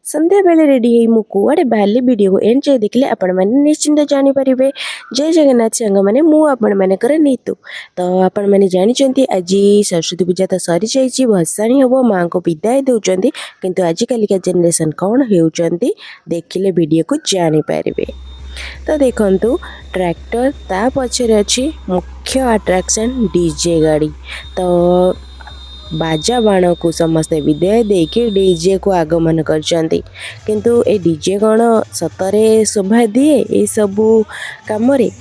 संध्या बेले रेडी है मु कुआडे बाहरली वीडियो को एंड जाए देखले आपण माने निश्चिंत जानि परिबे। जय जगन्नाथ संग माने मु आपण मानकर नीतू। तो आपण माने जानि चंती आज सरस्वती पूजा तो सरी जाइछि, भसाणी हबो, मां को विदाय देउचंती, किंतु आज कालिका जनरेशन कौन हेउचंती देखिले वीडियो को जानि परिबे। तो देखंतु ट्रैक्टर ता पछरे अछि मुख्य अट्रैक्शन डीजे गाड़ी। तो बाजा बाण को समस्ते विदाय देके डीजे को आगमन करचंती, किंतु ए डीजे कौन सतरे शोभा दिए ए सबू काम रे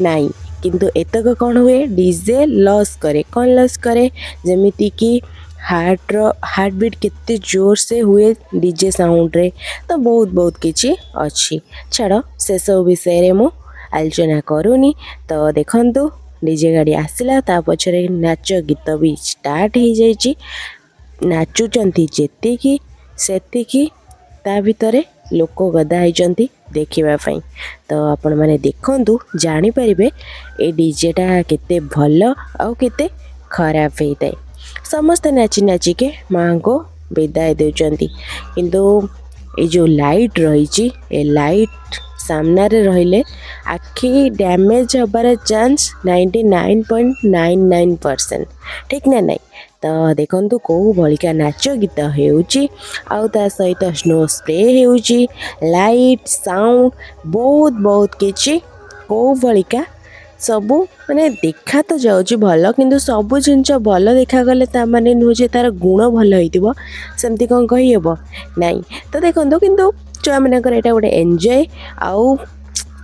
नाई, किंतु एतक कौन हुए डीजे लॉस करे। कौन लॉस करे? जेमिति कि हार्ट बीट कितने जोर से हुए डीजे साउंड रे। तो बहुत बहुत किछि अछि, छाड़ से सब विषय रे मु आलोचना करूनी। तो देखंतु डीजे गाड़ी आसला ता पछरे नाच गीत भी स्टार्ट हो जाइछि। नाचुचंती जेतिकी सेतिकी ता भितरे लोक गदा होइचंती देखिबा पई। तो आपण माने देखंतु जानि परिबे ए डीजेटा केते भलो आ केते खराब हेइताय। समस्त नाची नाची के मां को विदाय देउचंती, किंतु ए जो लाइट रही ए लाइट सामने रहिले आखि डैमेज हबार चांस 99.99%, ठीक ना नहीं। तो देखंतु को भलिका नाच गीत हेउची, आउ ता सहित स्नो स्प्रे हेउची, लाइट साउंड बहुत बहुत किछि को भलिका सबू माने देखा तो जाउची भलो, किंतु सबू जिंस भलो देखा गले ता माने नु जे तार गुण भलो होइतिबो सेमति कोन कहि हेबो नाही। तो देखंतु किंतु छुआ मानकर एटा गोटे एन्जॉय आउ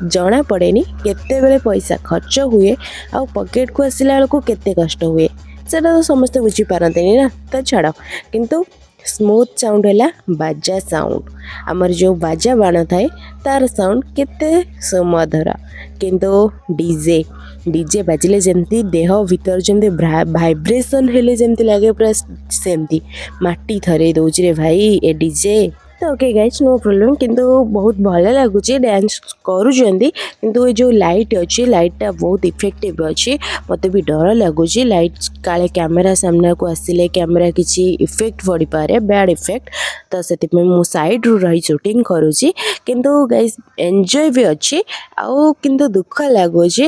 जना पड़ेनी केते बेले पैसा खर्च हुए आउ पॉकेट को आसिला बेलू केते कष्ट हुए सेटा तो समस्त बुझी पारंतेनी ना। तो छाड़, किंतु स्मूथ साउंड है बाजा साउंड। आमर जो बाजा बाण थाए तार साउंड केते सुमधुर, किंतु डीजे डीजे बाजिले जमती देह भीतर जमती वाइब्रेशन हेले जमती लगे पूरा सेमती माटी थरे दउछि रे भाई ए डीजे। तो ओके गाइस नो प्रॉब्लम, किंतु बहुत भल लगुच डांस करुँच, किंतु ये जो लाइट अच्छी लाइटा बहुत इफेक्टिव अच्छी। मत भी डर लगुच लाइट काले कैमेरा सामना को आसिले कैमेरा किसी इफेक्ट पड़ पारे बैड इफेक्ट। तो से मु साइड रू रही शूटिंग करुँची, किंतु गाइस एंजॉय भी अच्छी आउ किंतु दुख लगुच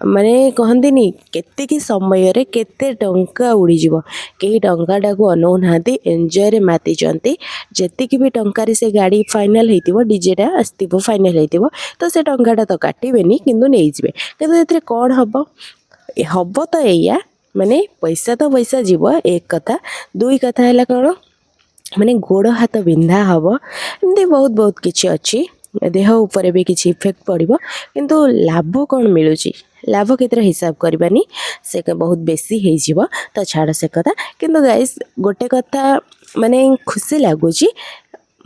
माने कहंदिनी केते समय रे केते टंका उड़ी जीवो। कई टंकाटा को अनौ नाहांती, एंजॉय रे माती जंती। जेतिकी भी टंकार से गाड़ी फाइनल हेतिबो डीजेटा आस्तिबो फाइनल हेतिबो तो से टंकाटा तो काटिबेनी, किंतु नै जिवे। किंतु एतरे कोन हबो हबो तो एया माने पैसा तो पैसा जीवो एक कथा, दुई कथा हैला कोन माने गोड़ हाथ बिंधा हबो। एमती बहुत बहुत किछि अछि, देह ऊपर भी किछि इफेक्ट पड़िबो, किंतु लाभ कोन मिलुची लाभ केतर हिसाब करबानी से बहुत बेसी हे जीवो। तो छाड़ से कथा, किंतु गाइस गोटे कथा माने खुशी लगुची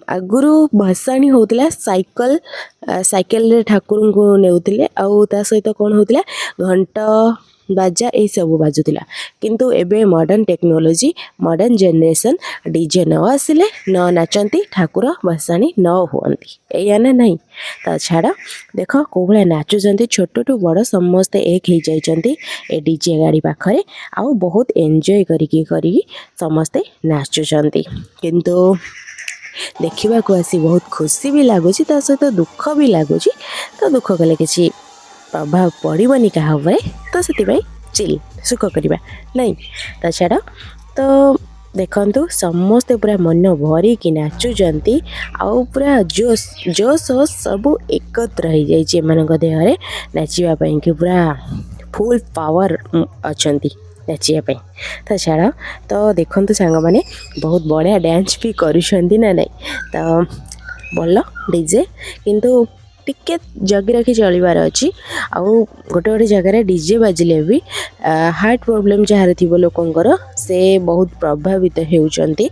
आगुरु भसाणी होतिला साइकिल रे ठाकुर को नेउतिले आउ ता सहित कोन होतिला घंटा बाजा ए सब बाजुतिला, किंतु एबे modern technology modern generation DJ न आसिले न नाचंती ठाकुर भसाणी न होंती एया ना नहीं। तो छाड़ देख को भले नाचुचंती छोट टू बड़ समस्ते एक ही जाइचंती ए डीजे गाड़ी पाखरे आउ बहुत एंजॉय करी समस्ते नाचुचंती, किंतु देखा को आसी बहुत खुशी भी लगुच ता सहित दुख भी लगुच। तो दुख कले किसी प्रभाव पड़ोनी क्या उपरे, तो से चिल सुख करवा नहीं। तो छाड़, तो देखंतु समस्ते पूरा मन भरिकी नाचुचंती आउ पूरा जोश जोश सब एकत्र हो जाइए एमानक देहरे नाचिबा पई कि पूरा फुल पावर अछंती नाचिया। तो छाड़, तो देखंतु सांग माने बहुत बढ़िया डांस भी करुछंती ना नहीं। तो बोल डीजे किंतु टिके जगी रखी चलिबार अछि। आउ गोटे गोटे जगह डीजे बाजिले भी हार्ट प्रॉब्लम जहाँ थी लोकंकर से बहुत प्रभावित होउचंती,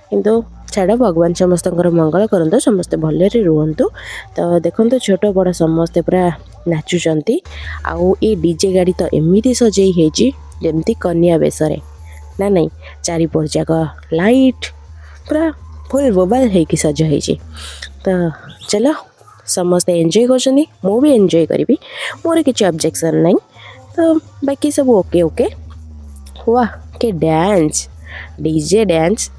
किंतु छाड़ भगवान समस्त मंगल करंतु समस्ते भलरे रुहंतु। तो देखंतु छोट बड़ समस्ते पूरा नाचुचंती आउ ए डीजे गाड़ी तो एमिति सजई हेची जेमती कन्या बेसरे ना नहीं। चारिपोर जाक लाइट पूरा फुल बोबाल है कि सज है। तो चलो समस्ते एंजॉय कर, मु भी एंजॉय करी, मोर किसी ऑब्जेक्शन नहीं। तो बाकी सब ओके ओके। वाह के डांस डीजे डांस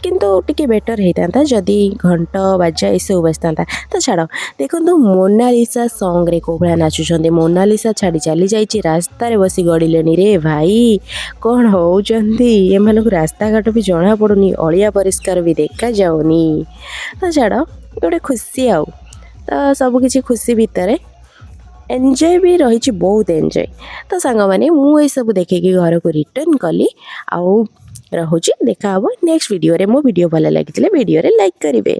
କିନ୍ତୁ ଟିକେ ବେଟର୍ ହେଇଥାନ୍ତା ଯଦି ଘଣ୍ଟ ବାଜା ଏସବୁ ବାଜିଥାନ୍ତା। ତ ଛାଡ଼, ଦେଖନ୍ତୁ ମୋନାଲିସା ସଙ୍ଗରେ କେଉଁ ଭଳିଆ ନାଚୁଛନ୍ତି। ମୋନାଲିସା ଛାଡ଼ି ଚାଲି ଯାଇଛି, ରାସ୍ତାରେ ବସି ଗଡ଼ିଲେଣି। ରେ ଭାଇ କ'ଣ ହେଉଛନ୍ତି ଏମାନଙ୍କୁ, ରାସ୍ତାଘାଟ ବି ଜଣାପଡ଼ୁନି, ଅଳିଆ ପରିଷ୍କାର ବି ଦେଖାଯାଉନି। ତ ଛାଡ଼, ଗୋଟେ ଖୁସି ଆଉ। ତ ସବୁକିଛି ଖୁସି ଭିତରେ ଏନ୍ଜୟ ବି ରହିଛି, ବହୁତ ଏନ୍ଜୟ। ତ ସାଙ୍ଗମାନେ ମୁଁ ଏସବୁ ଦେଖିକି ଘରକୁ ରିଟର୍ନ କଲି। ଆଉ ରହୁଛି, ଦେଖା ହେବ ନେକ୍ସଟ ଭିଡ଼ିଓରେ। ମୋ ଭିଡ଼ିଓ ଭଲ ଲାଗିଥିଲେ ଭିଡ଼ିଓରେ ଲାଇକ୍ କରିବେ।